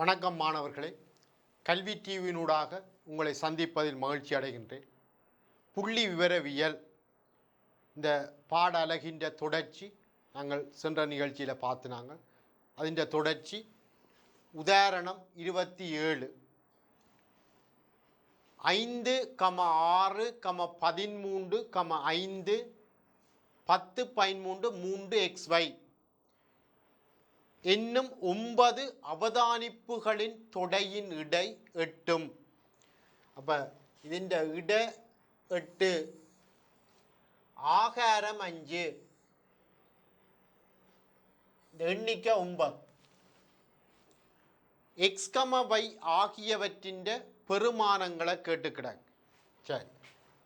வணக்கம் மாணவர்களே, கல்வி டிவியினூடாக உங்களை சந்திப்பதில் மகிழ்ச்சி அடைகின்றேன். புள்ளி விவரவியல் இந்த பாட அலகின்ற தொடர்ச்சி நாங்கள் சென்ற நிகழ்ச்சியில் பார்த்துனாங்க. அதிൻ്റെ தொடர்ச்சி உதாரணம் 27 5,6,13,5 10.3 3xy என்னும் 9 அவதானிப்புகளின் தொடையின் இடை 8. அப்போ ഇതിൻ്റെ ഇട 8, ஆகாரம் 5, எண்ணிக்கை 9, x, y ஆகியவற்றின் பெருமானங்களை கேட்டுக்கிடாங்க. சரி,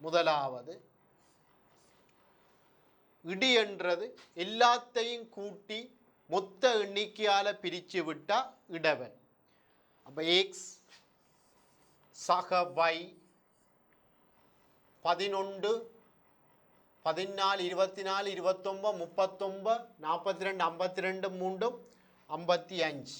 முதலாவது இடி என்றது எல்லாத்தையும் கூட்டி மொத்த எண்ணிக்கையால் பிரித்து விட்டால் இடவன். அப்போ எக்ஸ் சக y 11, 14, 24, 29, 39, 42, 52, 3, 55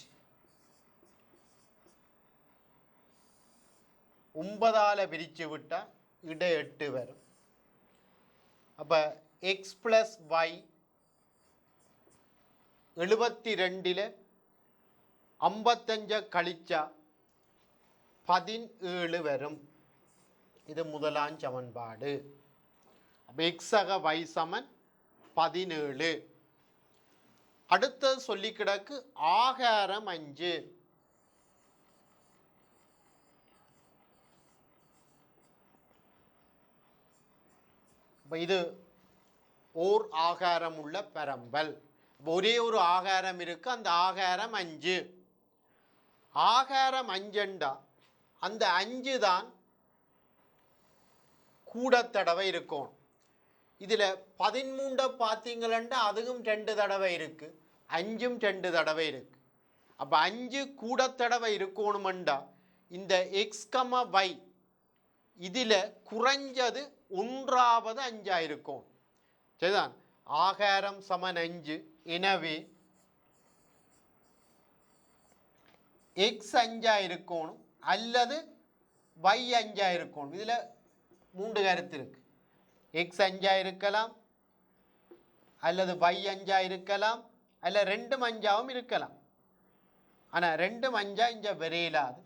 9ஆல் பிரித்து விட்டால் இட 8 வரும். அப்போ எக்ஸ் ப்ளஸ் y 72 55 கழிச்சா 17 வரும். இது முதலாம் சமன்பாடு. அப்போ எக்ஸாக y சமன் 17. அடுத்தது சொல்லி கிடக்கு ஆகாரம் 5. இப்போ இது ஓர் ஆகாரம் உள்ள பரம்பல். ஒரே ஒரு ஆகாரம் இருக்கு, அந்த ஆகாரம் 5. ஆகாரம் 5 அந்த 5 தான் கூட தடவை இருக்கும். இதில் 13 பார்த்தீங்களா, அதுவும் 2 தடவை இருக்கு, 5ம் 2 தடவை இருக்கு. அப்போ 5 கூட தடவை இருக்கணுமெண்டா இந்த எக்ஸ் y இதில் குறைஞ்சது 1வது 5 இருக்கும். சரிதான், ஆகாரம் சமன் 5. எனவே எக்ஸ் 5 இருக்கணும் அல்லது y 5 இருக்கணும். இதில் 3 கருத்து இருக்கு. எக்ஸ் 5 இருக்கலாம் அல்லது y 5 இருக்கலாம் அல்ல 2 5ஆவும் இருக்கலாம். ஆனால் 2 5 இங்கே வரையிலாது.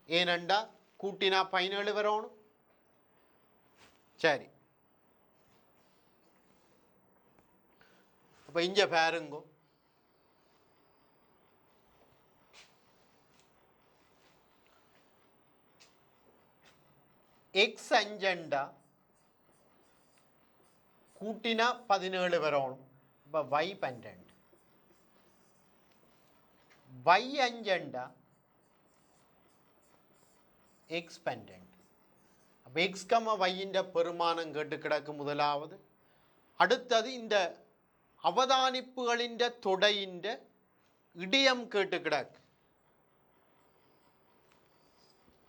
ஏனண்டா கூட்டினா 17 வரணும். சரி, அப்போ இங்கே பாருங்க, எக்ஸ் 5 கூட்டினா 17 வரணும். இப்போ y 12, y 5 எக்ஸ் 12. அப்போ எக்ஸ் yன்ற பெருமானம் கேட்டு கிடக்கு முதலாவது. அடுத்தது இந்த அவதானிப்புகளின் தொடையின் இடியம் கேட்டு கிடக்கு.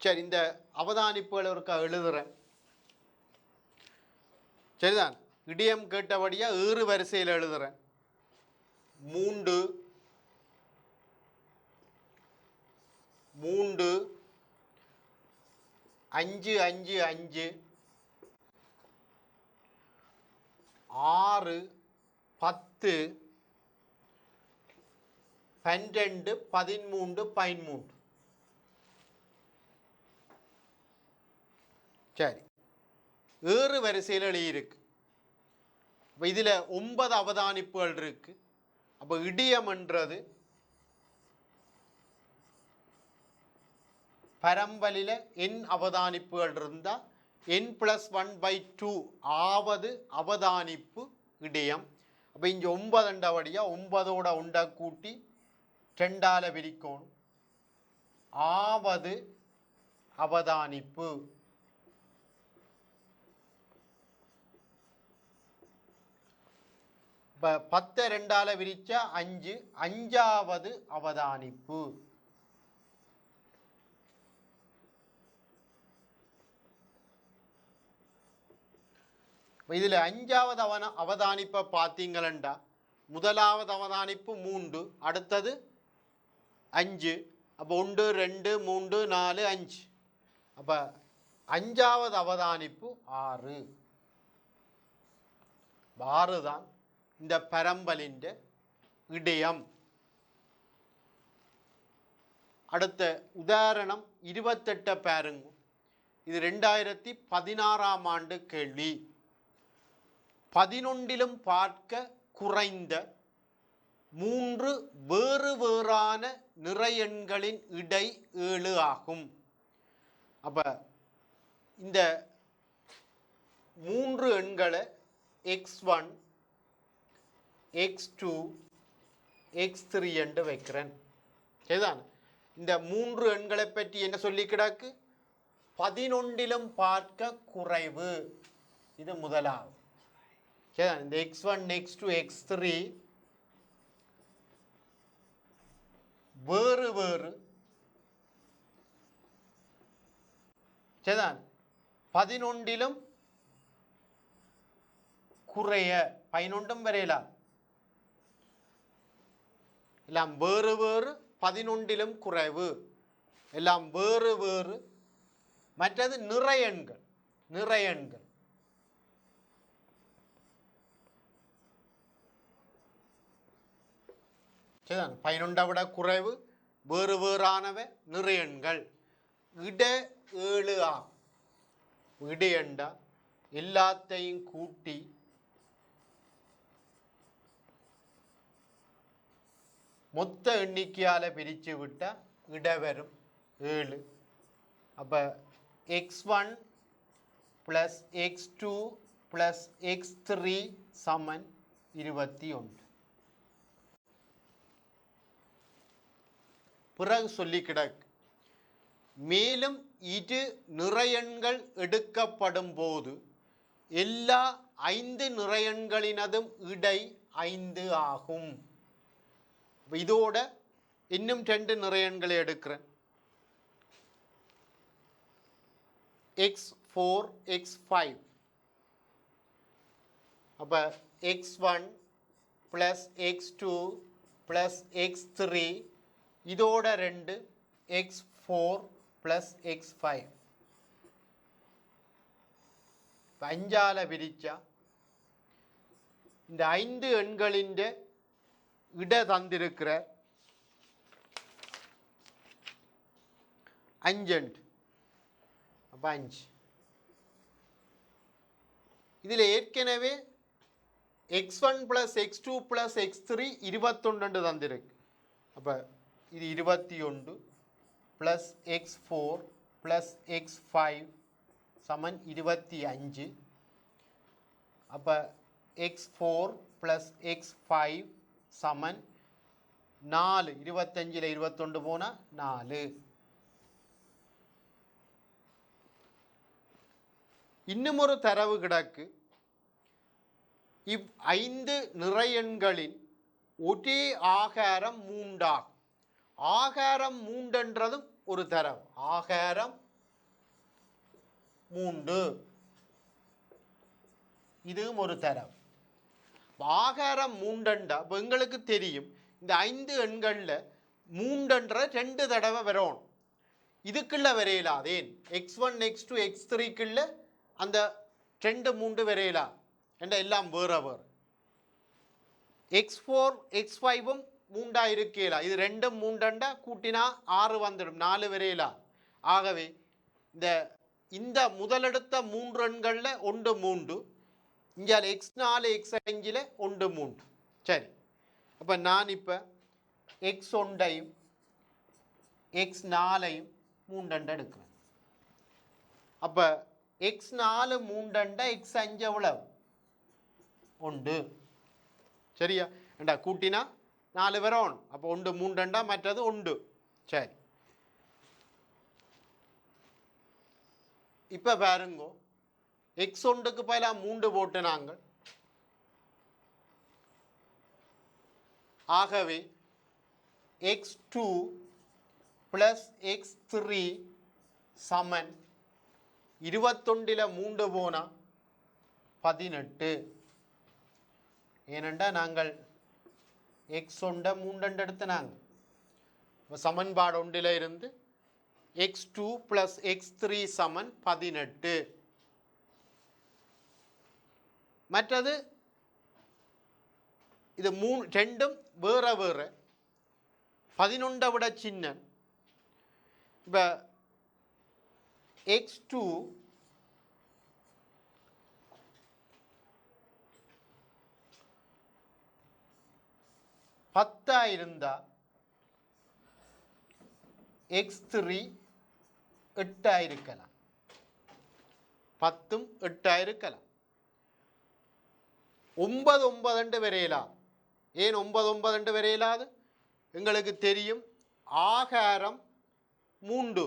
சரி, இந்த அவதானிப்புகள் ஒருக்கா எழுதுறேன். சரிதான், இடியம் கேட்டபடியா ஏறு வரிசையில் எழுதுறேன். 3 3 5 5 5 6 10 12 13 13. சரி, ஏறு வரிசையில் எழுதியிருக்கு. இப்போ இதில் 9 அவதானிப்புகள் இருக்கு. அப்போ இடியம் என்றது பரம்பலில் n அவதானிப்புகள் இருந்தால் n+1/2 ஆவது அவதானிப்பு இடியம். அப்போ இங்கே 9 வழியாக 9ஓட உண்டை கூட்டி 2ஆல் பிரிக்கணும். ஆவது அவதானிப்பு. இப்போ 10 2ஆல் பிரித்தா 5, 5வது அவதானிப்பு. இதில் 5வது அவதானிப்பை பார்த்தீங்களா, முதலாவது அவதானிப்பு 3, அடுத்தது 5, அப்போ 1 2 3 4 5. அப்போ 5வது அவதானிப்பு 6. 6 தான் இந்த பரம்பலின் இடையம். அடுத்த உதாரணம் 28 பாருங்க. இது 2016ஆம் ஆண்டு கேள்வி. 11லும் பார்க்க குறைந்த 3 வேறு வேறான நிறையெண்களின் இடை 7 ஆகும். அப்ப இந்த 3 எண்களை x1 x2 x3 என்று வைக்கிறேன். சரிதான். இந்த 3 எண்களை பற்றி என்ன சொல்லி கிடக்கு? 11லும் பார்க்க குறைவு. இது முதலாவது. சரிதான். இந்த x1 x2 x3 வேறு வேறு. சரிதான். 11லும் குறைய 11ம் வரையலாம். எல்லாம் வேறு வேறு, 11லும் குறைவு, எல்லாம் வேறு வேறு. மற்றது நிறையெண்கள். நிறையெண்கள் சரிதான். 11 விட குறைவு, வேறு வேறானவை நிறையெண்கள். இட 7 ஆகும். இடையண்டா எல்லாத்தையும் கூட்டி மொத்த எண்ணிக்கையால் பிரித்து விட்டால் இட வரும் 7. அப்போ x1 + x2 + x3 = 21. பிறகு சொல்லி கிடக்கு. மேலும் இரு நிறையெண்கள் எடுக்கப்படும் போது எல்லா 5 நிறையெண்களினதும் இடை 5 ஆகும். இதோட இன்னும் 2 நிறையெண்களை எடுக்கிறேன். x4 x5. அப்போ x1 + x2 + x3 இதோட 2 x4 + x5. 5ஆல் பிரிச்சா இந்த 5 எண்களின் இட தந்திருக்கிற 5 எண். அப்போ 5. இதில் ஏற்கனவே x1 + x2 + x3 21 தந்திருக்கு. அப்போ இது 21 + x4 + x5 = 25. அப்போ x4 + x5 = 4. 25ல் 21 போனால் 4. இன்னும் ஒரு தரவு கிடக்கு. 5 நிறையெண்களின் ஒரே ஆகாரம் 3 ஆகும். ஆகாரம் 3என்றதும் ஒரு தரவு. ஆகாரம் 3 இதுவும் ஒரு தரவு. ஆகாரம் 3 இப்போ எங்களுக்கு தெரியும் இந்த 5 எண்களில் 3 2 தடவை வரணும். இதுக்குள்ள வரையலாதேன். x1 x2 x3க்குள்ள அந்த 2 3 வரையலா என்ற எல்லாம் வேற வேறு. x4 x5ம் 3 இருக்கலா. இது 2 3 கூட்டினா 6 வந்துடும். 4 வரையலா. ஆகவே இந்த முதலெடுத்த 3 எண்களில் 1 3, இங்கே x4 x5ல் 1 3. சரி. அப்போ நான் இப்போ x1ஐயும் x4ஐயும் 3 எடுக்கிறேன். அப்போ x4 3 x5 எவ்வளவு? 1. சரியா? ஏண்டா கூட்டினா 4 வரணும். அப்போ 1 3 மற்றது 1. சரி. இப்போ பாருங்க, x1க்கு பதிலாக 3 போட்டு நாங்கள். ஆகவே x2 + x3 = 21ல் 3 போனால் 18. ஏனெண்டா நாங்கள் x1 3 எடுத்து நாங்கள் சமன்பாடு ஒன்றில் இருந்து x2 + x3 = 18. மற்றது இது ரெண்டும் வேற வேற 11 விட சின்ன. இப்போ x2 10 இருந்தா x3 8 இருக்கலாம். 10 8 இருக்கலாம். 9 9 வரையலாம். ஏன் 9 9 வரையலாது? எங்களுக்கு தெரியும் ஆகாரம் 3.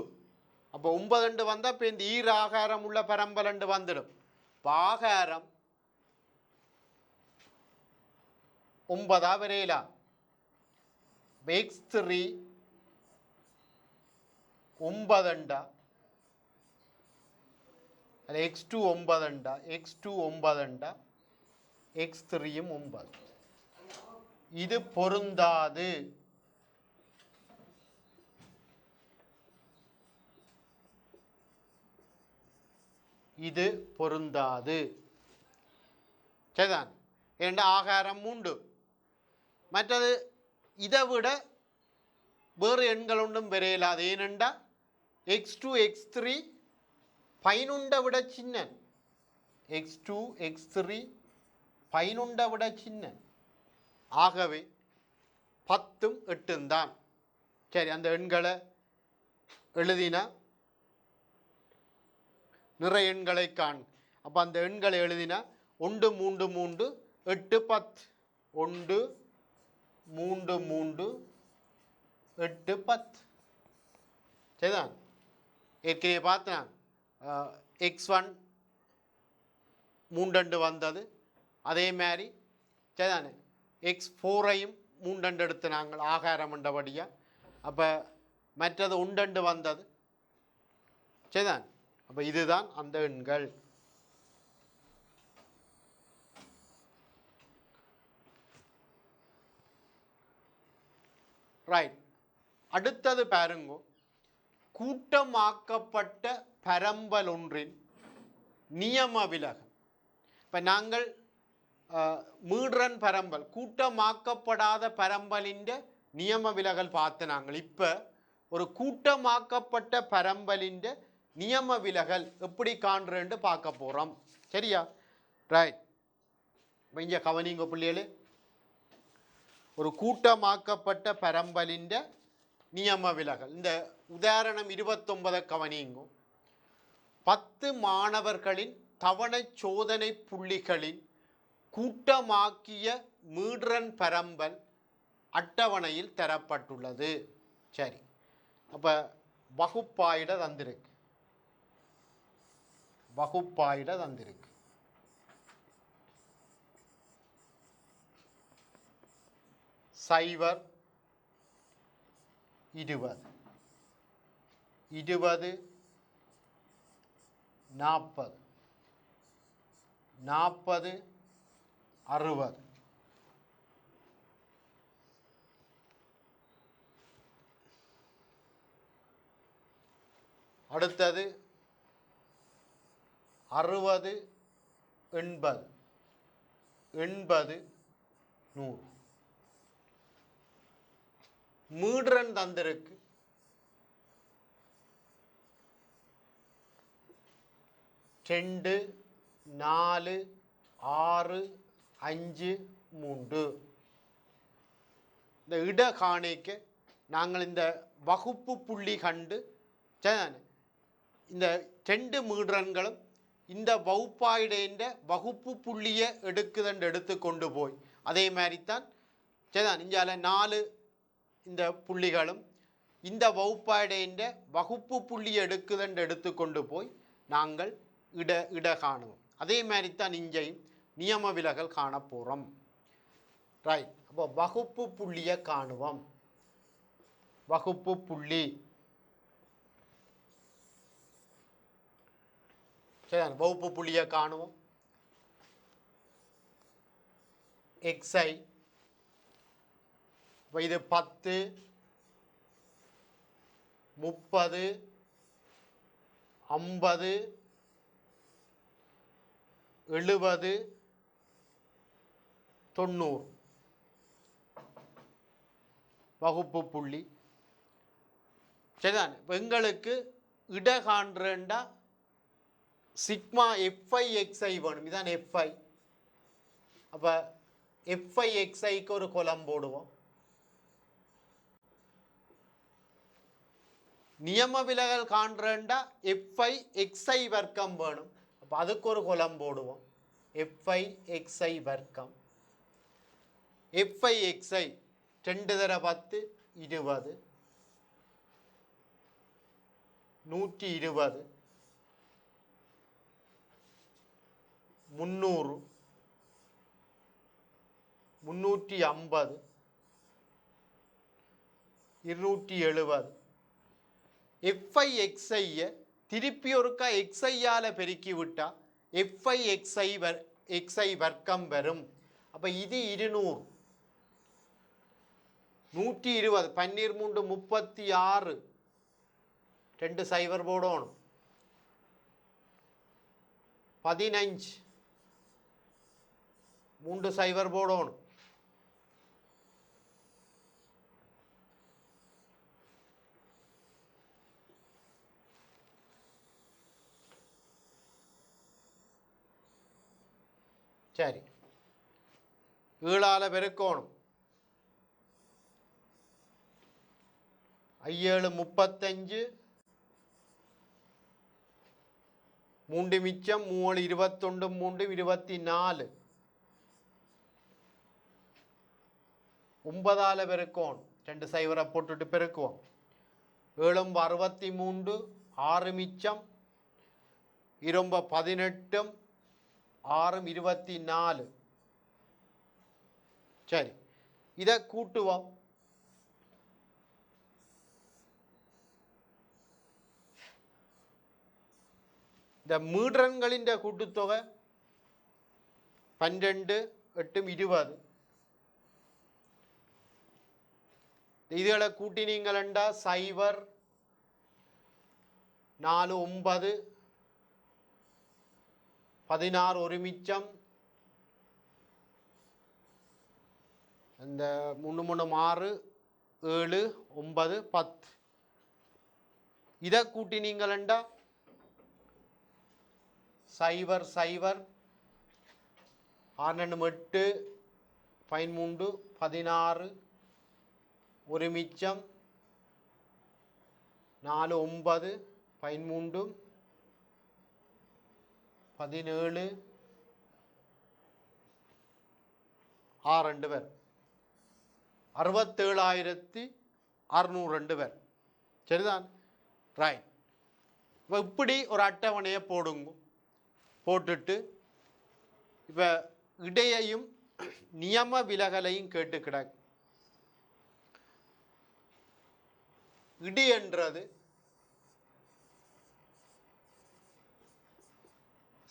அப்போ 9 வந்தால் இப்போ இந்த ஈர ஆகாரம் உள்ள பரம்பல் வந்துடும். இப்போ ஆகாரம் 9 வரையலாம். x3 9 அது x2 9 x2 9 x3 9. இது பொருந்தாது. இது பொருந்தாது. சரிதான். ஏன்னா ஆகாரம் 3. மற்றது இதை விட வேறு எண்கள் ஒன்றும் வரையலாது. ஏனெண்டா x2 x3 11 விட சின்ன. x2 x3 11 விட சின்ன. ஆகவே 10 8 தான். சரி, அந்த எண்களை எழுதினா நிறைய எண்களை காண். அப்போ அந்த எண்களை எழுதினா 1 3 3 8 10 1 3 3 8 10. சரிதான். ஏற்கனவே பார்த்தேன் x1 3 வந்தது. அதே மாதிரி சரிதானே x4ஐயும் 3 எடுத்து நாங்கள் ஆகாரம் என்றபடியாக. அப்போ மற்றது 1 வந்தது. சரிதான். அப்போ இதுதான் அந்த எண்கள். ரைட். அடுத்தது பாருங்க, கூட்டமாக்கப்பட்ட பரம்பல் ஒன்றின் நியம விலகல். இப்போ நாங்கள் மீடுறன் பரம்பல் கூட்டமாக்கப்படாத பரம்பலின் நியம விலகல் பார்த்து நாங்கள் இப்போ ஒரு கூட்டமாக்கப்பட்ட பரம்பலின் நியம விலகல் எப்படி காண்றேன்னு பார்க்க போகிறோம். சரியா? ரைட். இங்கே கவனிங்க பிள்ளைகளே, ஒரு கூட்டமாக்கப்பட்ட பரம்பலின் நியம விலகல். இந்த உதாரணம் 29 கவனிங்க. 10 மாணவர்களின் தவணை சோதனை புள்ளிகளின் கூட்டமாக்கிய மீடுறன் பரம்பல் அட்டவணையில் தரப்பட்டுள்ளது. சரி, அப்போ வகுப்பாயிட தந்திருக்கு. வகுப்பாயிட தந்திருக்கு. சைவர் 20 20 40 40 60. அடுத்தது 60 80 80 100. மீடுறன் தந்திருக்கு. ரெண்டு 4 6 5 3. இந்த இட காணிக்க நாங்கள் இந்த வகுப்பு புள்ளி கண்டு இந்த 2 மீடுறன்களும் இந்த வகுப்பாயிட வகுப்பு புள்ளியை எடுக்குதுன்னு எடுத்து கொண்டு போய் அதே மாதிரித்தான் சரிதான். இங்கால 4 இந்த புள்ளிகளும் இந்த வகுப்பாயிட வகுப்பு புள்ளியை எடுக்குதுன்னு எடுத்து கொண்டு போய் நாங்கள் இட காணுவோம். அதே மாதிரித்தான் இங்கேயும் நியம விலகல் காண போகிறோம். ரைட். அப்போ வகுப்பு புள்ளியை காணுவோம். வகுப்பு புள்ளி சரி, வகுப்பு புள்ளியை காணுவோம். xi இப்போ இது 10 30 50 70 90 வகுப்பு புள்ளி. சரிதான். இப்போ எங்களுக்கு இட காண்றேன்டா சிக்மா எஃப்ஐ எக்ஸ்ஐ வேணும். இதான் எஃப்ஐ. அப்போ எஃப்ஐ எக்ஸ்ஐக்கு ஒரு கொலம் போடுவோம். நியம விலகல் காண்றேன்டா எஃப்ஐ எக்ஸ்ஐ வர்க்கம் வேணும். அப்போ அதுக்கு ஒரு கொலம் போடுவோம். எஃப்ஐ எக்ஸ்ஐ வர்க்கம். எஃப்ஐ எக்ஸ்ஐ 2 தர 10 20 120 300 350 270. எஃப்ஐ எக்ஸ்ஐயை திருப்பி ஒருக்கா எக்ஸ்ஐயால் பெருக்கி விட்டா எஃப்ஐ எக்ஸ்ஐ வர்க்கம் வரும். அப்போ இது 200 120 12 36 2 சைபர் போடணும். 15 3 சைபர் போடணும். சரி, 7 பெருக்கணும். 7 35 3 மிச்சம் 3 21 3 24 9 பெருக்கணும். 2 சைபரை போட்டுட்டு பெருக்குவோம். 7 63 6 மிச்சம் 18 6 24. சரி, இதை கூட்டுவோம். இந்த மீடரன்களின் கூட்டுத்தொகை 12 8 20. இதுகளை கூட்டினீங்களா 0 4 9 16 ஒரு மிச்சம் இந்த 3 3 6 7 9 10. இதை கூட்டினீங்களா 0 0 6 8 13 16 ஒரு மிச்சம் 4 9 13 17 6 பேர் 67,602 பேர். சரிதான். ரைட். இப்போ இப்படி ஒரு அட்டவணையை போடுங்க. போட்டுட்டு இப்போ இடையையும் நியம விலகலையும் கேட்டு கிடக்கு. இடி என்றது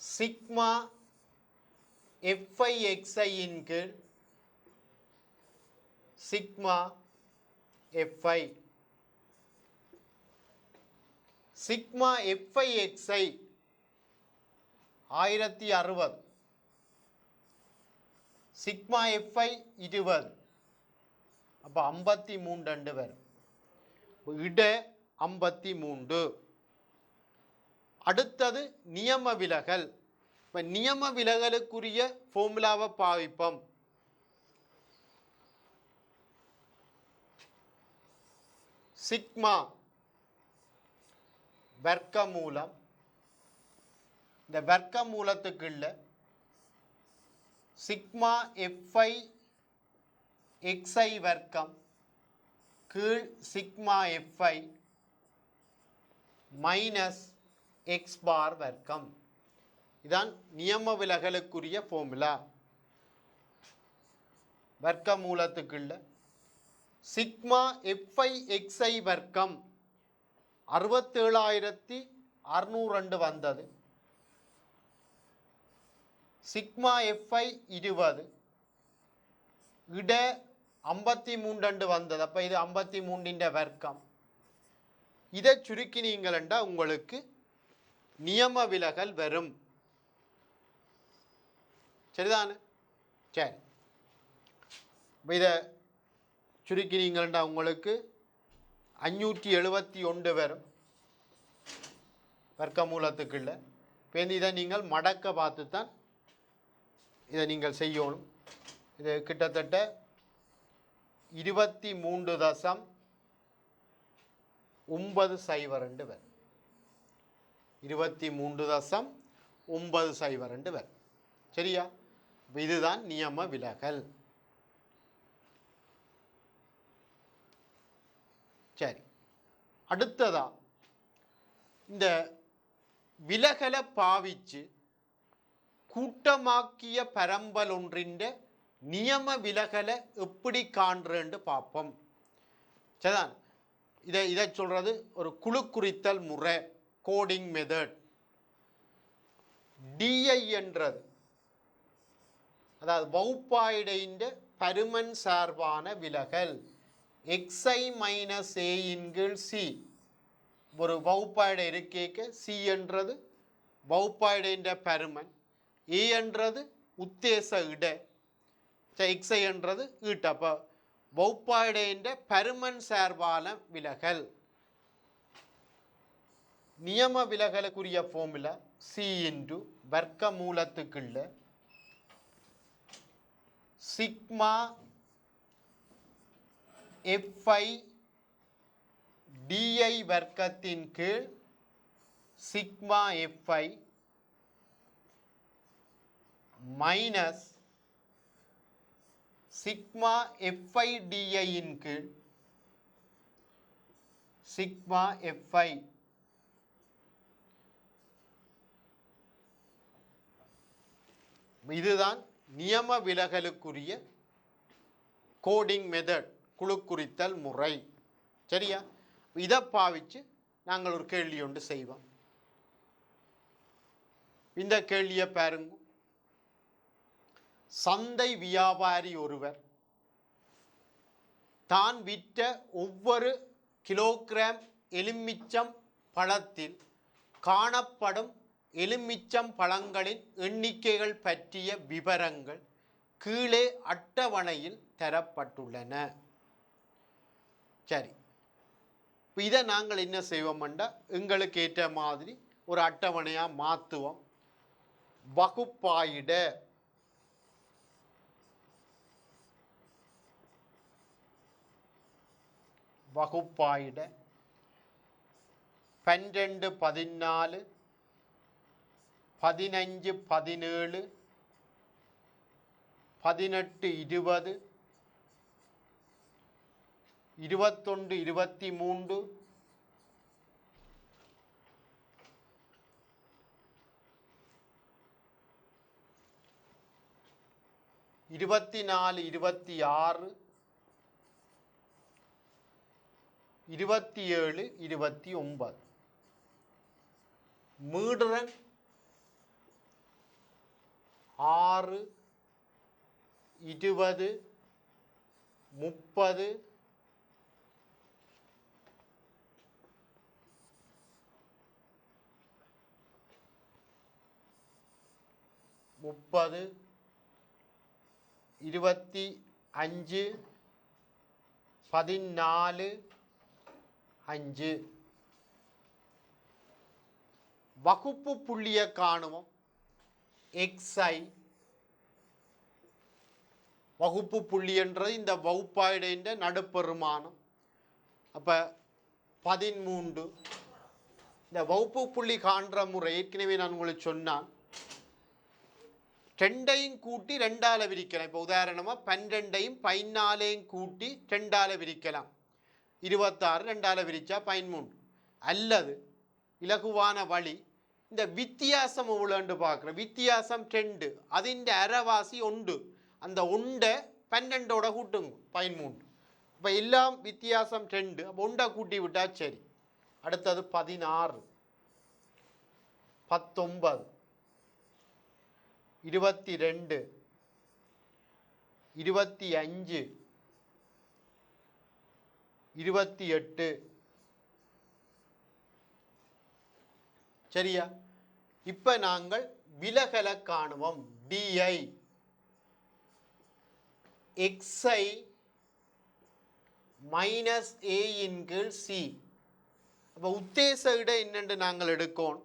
சிக்மா எஃப்ஐ எக்ஸ்ஐயின் கீழ் sigma F I. Sigma F I X I 1060. Sigma FI 20. அப்போ 53 பேர். இட 53. அடுத்தது நியம விலகல். இப்போ நியம விலகலுக்குரிய ஃபார்முலாவை பாவிப்போம். சிக்மா வர்க்க மூலம். இந்த வர்க்க மூலத்துக்குள்ள சிக்மா எஃப்ஐ எக்ஸ்ஐ வர்க்கம் கீழ் sigma F I minus X bar வர்க்கம். இதான் நியம விலகலுக்குரிய ஃபார்முலா. வர்க்க மூலத்துக்குள்ள சிக்மா எஃப்ஐ எக்ஸ்ஐ வர்க்கம் 67,602 வந்தது. Sigma FI 20. இட 53 வந்தது. அப்போ இது 53 வர்க்கம். இதை சுருக்கினீங்களா உங்களுக்கு நியம விலகல் வரும். சரிதானே? சரி, இதை சுருக்கினீங்களா உங்களுக்கு 571 வரும் வர்க்க மூலத்துக்குள்ள. இப்போ இதை நீங்கள் மடக்க பார்த்து தான் இதை நீங்கள் செய்யணும். இது கிட்டத்தட்ட 23.902 வரும். 23.902 வரும். சரியா? இதுதான் நியம விலகல். சரி, அடுத்ததா இந்த விலகலை பாவிச்சு கூட்டமாக்கிய பரம்பல் ஒன்றின் நியம விலகலை எப்படி காண்றேன்னு பார்ப்போம். சரிதான்? இதை சொல்றது ஒரு குழு குறித்தல் முறை, கோடிங் மெத்தட். டிஐ என்றது அதாவது வகுப்பாய்டையின் பருமன் சார்பான விலகல் xi மைனஸ் a இன் கீழ் சி. ஒரு வகுப்பாய்டை இருக்கேக்க சி என்றது வகுப்பாய்டையின் பருமன், a என்றது உத்தேச இட, xi என்றது ஈட்ட. அப்போ வகுப்பாய்டையின் பருமன் சார்பான விலகல். நியம விலகலுக்குரிய ஃபார்முலா சி இன்டு வர்க்க மூலத்துக்குள்ள சிக்மா fi di வர்க்கத்தின் கீழ் sigma fi minus sigma fi di இன் கீழ் சிக்மா fi. இதுதான் நியம விலகலுக்குரிய கோடிங் மெத்தட், குழு குறித்தல் முறை. சரியா? இதை பாவிச்சு நாங்கள் ஒரு கேள்வி ஒன்று செய்வோம். இந்த கேள்வியை பாருங்க. சந்தை வியாபாரி ஒருவர் தான் விற்ற ஒவ்வொரு கிலோகிராம் எலுமிச்சம் பழத்தில் காணப்படும் எலுமிச்சம் பழங்களின் எண்ணிக்கைகள் பற்றிய விவரங்கள் கீழே அட்டவணையில் தரப்பட்டுள்ளன. சரி, இதை நாங்கள் என்ன செய்வோம்னா எங்களுக்கு ஏற்ற மாதிரி ஒரு அட்டவணையாக மாற்றுவோம். வகுப்பாயிட வகுப்பாயிட 12, 14, 15, 17, 18, 20, 21, 23, 24, 26, 27, 29. மீடுறன் 6, 20, 30, 30, 25, 14, 5. வகுப்பு புள்ளியை காணுவோம். xi வகுப்பு புள்ளி என்றது இந்த வகுப்பாய்டையின் நடுப்பெருமானம். அப்போ 13. இந்த வகுப்பு புள்ளி காண்ற முறை ஏற்கனவே நான் உங்களுக்கு சொன்னான். 2ஐயும் கூட்டி 2ஆல் விரிக்கலாம். இப்போ உதாரணமாக 12ஐயும் 14ஐயும் கூட்டி 2ஆல் விரிக்கலாம். 26 2ஆல் விரிச்சா 13. அல்லது இலகுவான வழி இந்த வித்தியாசம் எவ்வளோண்டு பார்க்குறோம். வித்தியாசம் 2, அதின் அரைவாசி 1. அந்த 1 12ஓட கூட்டுங்க 13. இப்போ எல்லாம் வித்தியாசம் 2. அப்போ 1 கூட்டி விட்டா சரி. அடுத்தது 16, 19, 22, 25, 28, சரியா? இப்போ நாங்கள் விலகலை காணுவோம். டிஐ எக்ஸ்ஐ மைனஸ் ஏ இன் கீழ் சி. அப்போ உத்தேச இடை என்னென்று நாங்கள் எடுக்கோம்.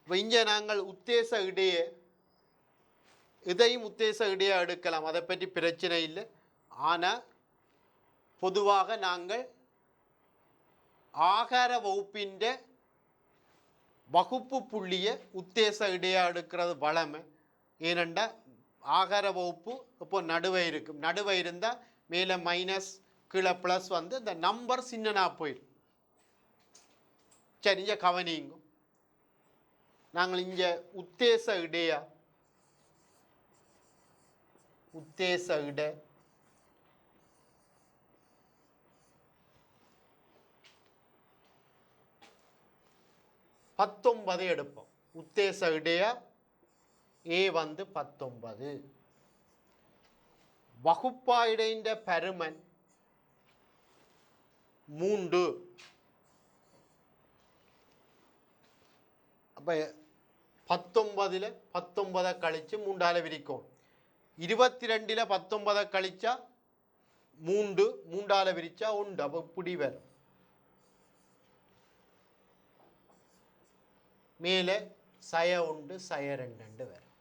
இப்போ இங்கே நாங்கள் உத்தேச இடையே இதையும் உத்தேச இடையே எடுக்கலாம், அதை பற்றி பிரச்சனை இல்லை. ஆனால் பொதுவாக நாங்கள் ஆகார வகுப்பின் வகுப்பு புள்ளியை உத்தேச இடையே எடுக்கிறது வளமை. ஏனெண்டா ஆகார வகுப்பு இப்போ நடுவே இருக்கும். நடுவே இருந்தால் மேலே மைனஸ் கீழே ப்ளஸ் வந்து இந்த நம்பர் சின்னனா போயிடும். சரி, இங்கே கவனிங்க. நாங்கள் இங்கே உத்தேச இடையா உத்தேச இடை 19 எடுப்போம். உத்தேச இடையா ஏ வந்து 19. வகுப்பாயிடையின் பருமன் 3. அப்போ 19 19 கழிச்சு 3ஆல் விரிக்கும். 22 19 கழிச்சா 3, 3ஆல் விரிச்சா 1. அப்போ இப்படி வரும். மேலே சய 1 சய 2 வரும்.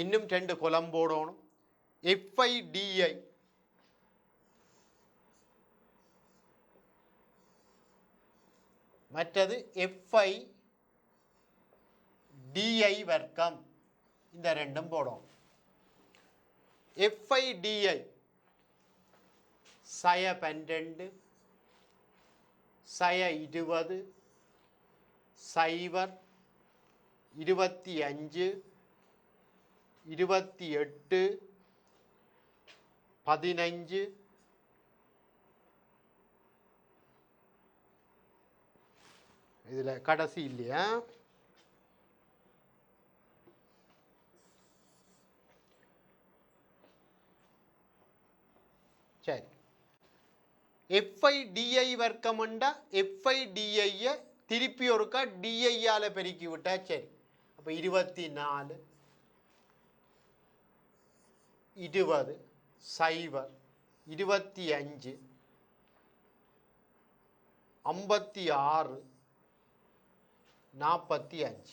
இன்னும் 2 குலம் போடணும். எஃப்ஐ டிஐ மற்றது எஃப்ஐ டிஐ வர்க்கம். இந்த ரெண்டும் போடும். எஃப்ஐ டிஐ சய 12 சய 20 சைவர் 25 28 15 இதில் கடைசி இல்லையா? சரி, எஃப்ஐ டிஐ வர்க்கம்ண்டா எஃப்ஐ டிஐயை திருப்பி ஒருக்கா டிஐயால் பெருக்கி விட்டா சரி. அப்போ 24 20 சைவர் 25 56 45.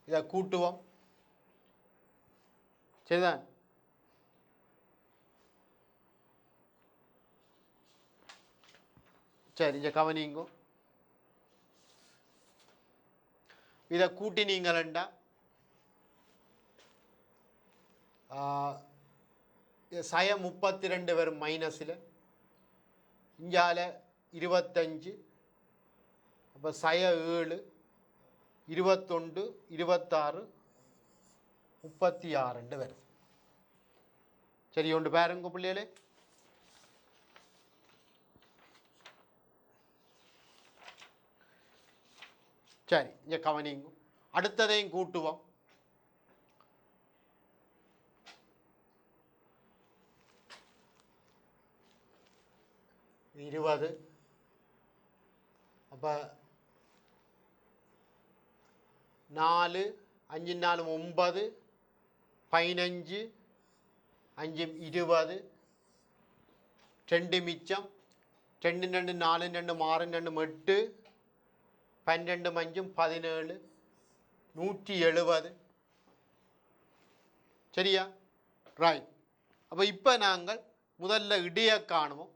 இதை கூட்டுவோம். சரிதான்? சரி, இங்கே கவனிங்கோ. இதை கூட்டினீங்களா சய 32 வரும் மைனஸில். இங்கால 25. அப்போ சய 7 21 26 36 வருது. சரி, ஒன்று பாருங்க பிள்ளைகளே. சரி, இங்கே கவனிங்க. அடுத்ததையும் கூட்டுவோம். இருபது. அப்போ 4 5 4 9 15 5 20 2 மிச்சம் 2 2 4 2 6 2 8 12 5 17 170. சரியா? ரைட். அப்போ இப்போ நாங்கள் முதல்ல இடையை காணுவோம்,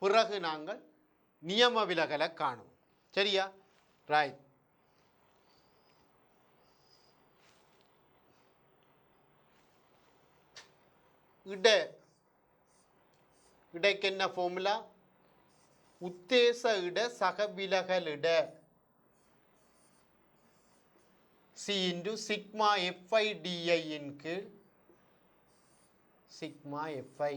பிறகு நாங்கள் நியம விலகலை காணுவோம். சரியா? ரைட். இடைக்கு என்ன ஃபார்முலா? உத்தேச இட சகவிலகல் இட C into sigma FI D I இன் கீழ் சிக்மா எஃப்ஐ.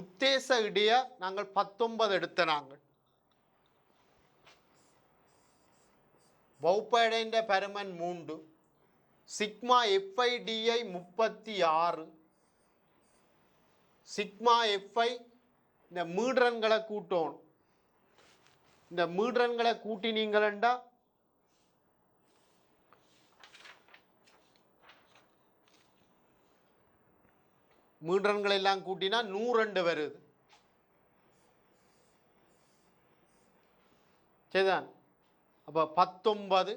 உத்தேச இடைய நாங்கள் 19 எடுத்த நாங்கள். வகுப்படைந்த பருமன் 3. Sigma FI I 36. Sigma F இந்த மீடரன்களை கூட்டணும். இந்த மீடரன்களை கூட்டினீங்களா மீடரன்கள் எல்லாம் கூட்டினா 102 வருது. சரிதான். அப்போ 19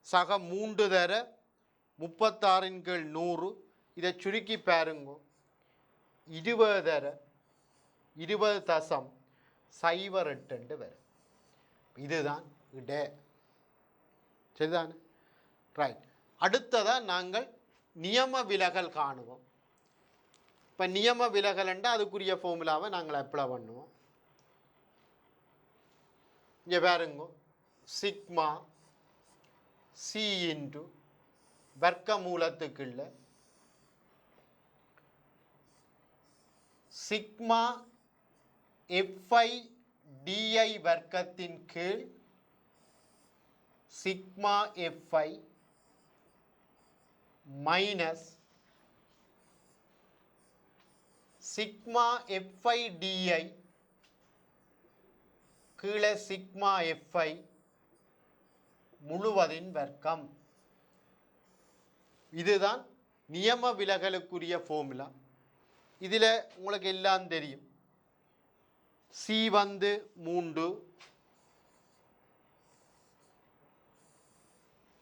சக 3 தர 36 கீழ் 100. இதை சுருக்கி பாருங்க. 20 தர 20.08 வரும். இதுதான் இட. சரிதான். ரைட். அடுத்ததாக நாங்கள் நியம விலகல் காணுவோம். இப்போ நியம விலகல் என்றால் அதுக்குரிய ஃபார்முலாவை நாங்கள் அப்ளை பண்ணுவோம். இங்கே பாருங்க, சிக்மா சி இன்டு வர்க்க மூலத்துக்குள்ள சிக்மா எஃப்ஐ டிஐ வர்க்கத்தின் கீழ் sigma F I minus sigma FI D I கீழே சிக்மா எஃப்ஐ முழுவதின் வர்க்கம். இதுதான் நியம விலகலுக்குரிய ஃபார்முலா. இதில் உங்களுக்கு எல்லாம் தெரியும். சி வந்து 3,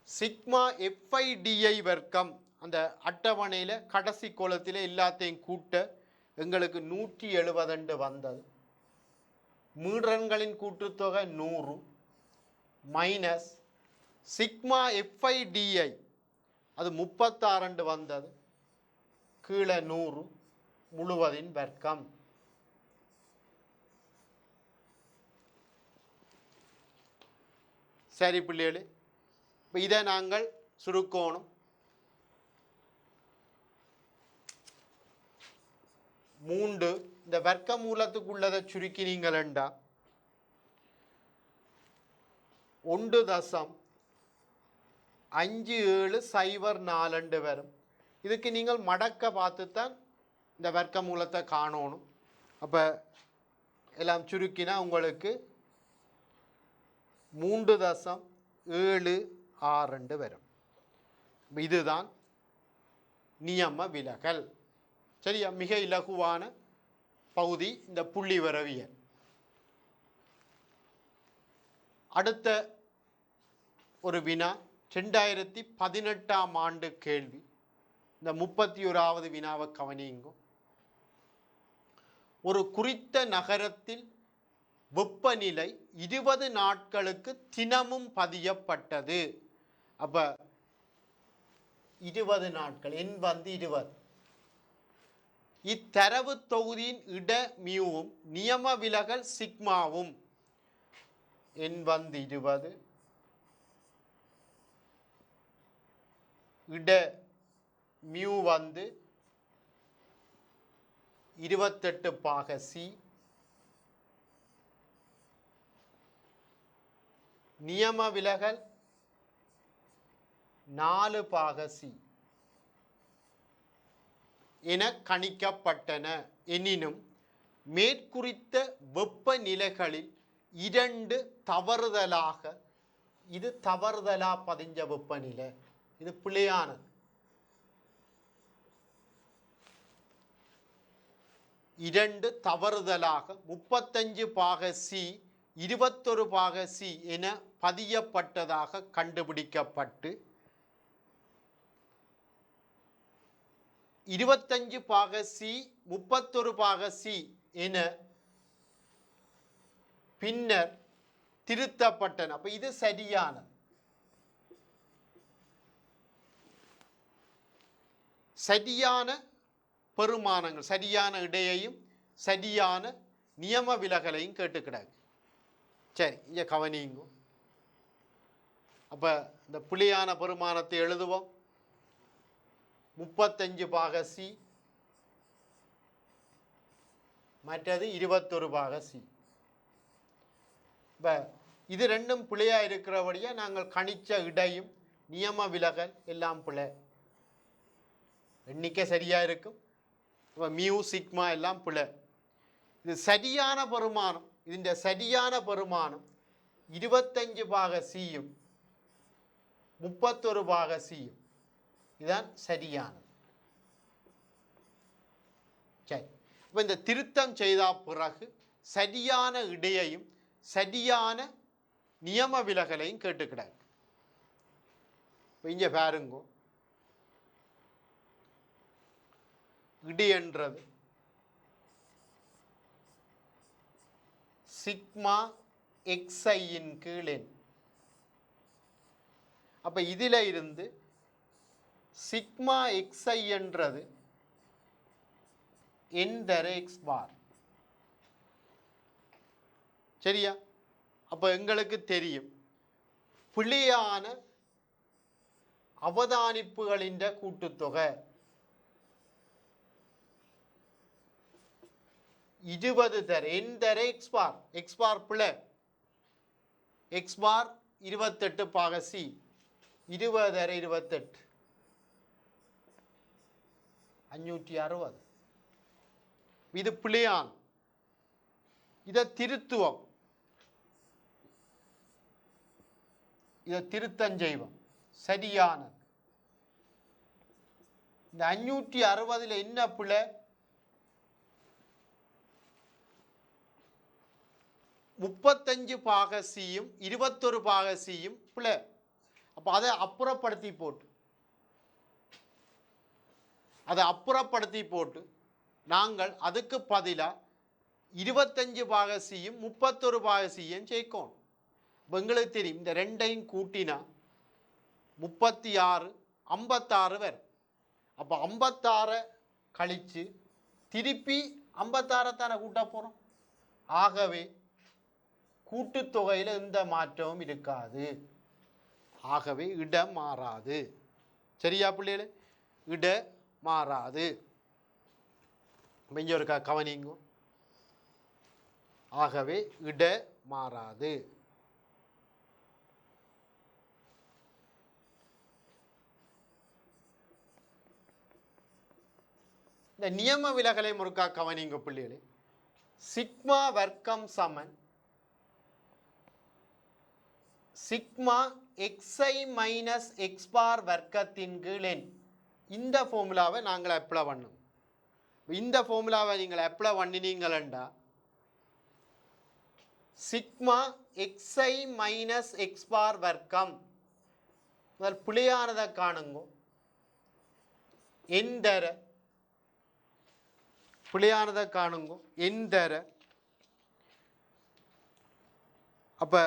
சிக்மா எஃப்ஐ டிஐ வர்க்கம் அந்த அட்டவணையில் கடைசி கோலத்தில் எல்லாத்தையும் கூட்ட எங்களுக்கு 170 வந்தது. மீடரன்களின் கூட்டுத்தொகை 100 மைனஸ் சிக்மா எஃப்ஐ டிஐ அது 36 வந்தது, கீழே 100 முழுவதின் வர்க்கம். சரி பிள்ளைகளே, இப்போ இதை நாங்கள் சுருக்கணும். 3 இந்த வர்க்க மூலத்துக்குள்ளதை சுருக்கினீங்களா 1.5704 வரும். இதுக்கு நீங்கள் மடக்க பார்த்துத்தான் இந்த வர்க்க மூலத்தை காணணும். அப்போ எல்லாம் சுருக்கினா உங்களுக்கு 3.76 வரும். இதுதான் நியம விலகல். சரியா? மிக இலகுவான பகுதி இந்த புள்ளி வரவியல். அடுத்த ஒரு வினா 2018ஆம் ஆண்டு கேள்வி. இந்த 31வது வினாவை கவனியுங்க. ஒரு குறித்த நகரத்தில் வெப்பநிலை 20 நாட்களுக்கு தினமும் பதியப்பட்டது. அப்ப 20 நாட்கள் எண் வந்து 20. இத்தரவு தொகுதியின் இட மியூவும் நியம விலகல் சிக்மாவும் எண் வந்து 20, இட மியூ வந்து 28 பாக சி, நியம விலகல் 4 பாக சி என கணிக்கப்பட்டன. எனினும் மேற்குறித்த வெப்பநிலைகளில் 2 தவறுதலாக, இது தவறுதலா பதிஞ்ச வெப்பநிலை, இது பிழையானது. 2 தவறுதலாக 35 பாக சி 21 பாக சி என பதியப்பட்டதாக கண்டுபிடிக்கப்பட்டு 25 பாக சி 31 பாக சி என பின்னர் திருத்தப்பட்டன. அப்ப இது சரியானது. சரியான பெருமானங்கள், சரியான இடையையும் சரியான நியம விலகலையும் கேட்டுக்கிறாங்க. சரி, இங்கே கவனிங்க. அப்போ இந்த புலியான பெருமானத்தை எழுதுவோம். 35 பாக சி, மற்றது 21 பாக சி. இப்போ இது ரெண்டும் பிழையாக இருக்கிறபடியே நாங்கள் கணிச்ச இடையும் நியம விலகல் எல்லாம் பிழை. எண்ணிக்கை சரியாக இருக்கும். இப்போ மியூ சிக்மா எல்லாம் பிழை. இது சரியான பெருமானம். ഇതിൻ്റെ சரியான பெருமானம் 25 பாக சியும் 31 பாக சியும். இதுதான் சரியானது. சரி, இப்போ இந்த திருத்தம் செய்த பிறகு சரியான இடையையும் சரியான நியம விலகலையும் கேட்டுக்கிடாங்க. இப்போ இங்கே பாருங்க, இடை என்றது சிக்மா எக்ஸ்ஐயின் கீழ். அப்போ இதில் இருந்து சிக்மா எக்ஸ்ஐ என்றது n எக்ஸ் பார். சரியா? அப்போ எங்களுக்கு தெரியும் பிழையான அவதானிப்புகளின் கூட்டுத்தொகை 20 n எக்ஸ் பார். எக்ஸ் பார் பிழை, எக்ஸ் பார் 28 பாக சி, 20 28 560. இது பிழையான். இதை திருத்துவம், இதை திருத்தஞ்செய்வம் சரியானது. இந்த 560 என்ன பிழை? 35 பாக சியும் 21 பாக சியும் பிழை. அப்போ அதை அப்புறப்படுத்தி போட்டு நாங்கள் அதுக்கு பதிலாக 25 பாக சியும் 31 பாக சியும் சேர்க்கணும். எங்களுக்கு தெரியும் இந்த ரெண்டையும் கூட்டினா 36 56 வரும். அப்போ 56 கழித்து திருப்பி 56 தானே கூட்ட போகிறோம். ஆகவே கூட்டுத்தொகையில் எந்த மாற்றமும் இருக்காது. ஆகவே இடம் மாறாது. சரியா பிள்ளைகளே? இட மாறாது. கொஞ்சம் இருக்கா கவனிங்க. ஆகவே இட மாறாது. இந்த நியம விலகலை முறுக்கா கவனிங்க பிள்ளைகளே. சிக்மா வர்க்கம் சமன் சிக்மா எக்ஸ்ஐ மைனஸ் எக்ஸ் பார் வர்க்கத்தின் கீழ் n. இந்த ஃபார்முலாவை நாங்கள் அப்ளை பண்ணணும். இந்த ஃபார்முலாவை நீங்கள் அப்ளை பண்ணினீங்களா sigma X I minus X bar வர்க்கம் முதல் பிழையானதை காணுங்க. எந்தர பிழையானதை காணுங்க. எந்தர அப்போ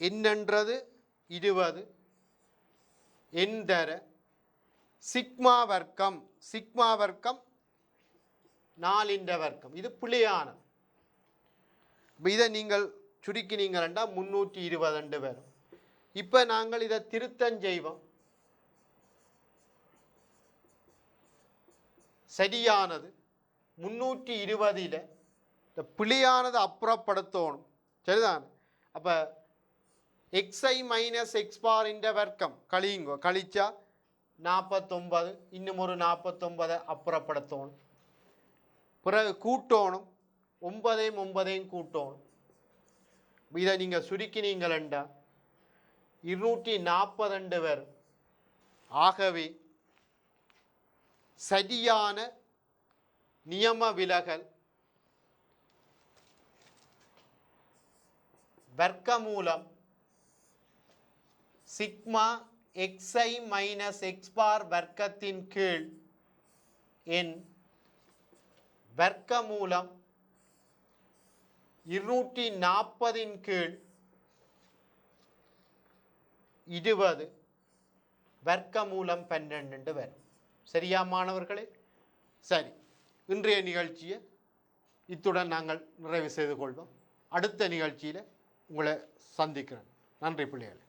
என்னன்றது 20 எந்தர சிக்மா வர்க்கம் 4 வர்க்கம். இது பிழையானது. இதை நீங்கள் சுருக்கினீங்களா 320 வரும். இப்போ நாங்கள் இதை திருத்தஞ்செய்வோம். சரியானது 320 இந்த பிழையானது அப்புறப்படுத்தணும். சரிதான்? அப்போ எக்ஸ்ஐ மைனஸ் எக்ஸ் பார் இந்த வர்க்கம் கழியுங்கோ. கழிச்சா 49, இன்னும் ஒரு 49 அப்புறப்படுத்தணும். பிறகு கூட்டணும், 9 கூட்டணும். இதை நீங்கள் சுருக்கினீங்களா 242 வரும். ஆகவே சரியான நியம விலகல் வர்க்கமூலம் சிக்மா எக்ஸ்ஐ மைனஸ் எக்ஸ் பார் வர்க்கத்தின் கீழ் n வர்க்கமூலம் 240 கீழ் 20 வர்க்கமூலம் 12 வரும். சரியா மாணவர்களே? சரி, இன்றைய நிகழ்ச்சியை இத்துடன் நாங்கள் நிறைவு செய்து கொள்வோம். அடுத்த நிகழ்ச்சியில் உங்களை சந்திக்கிறேன். நன்றி பிள்ளைகளே.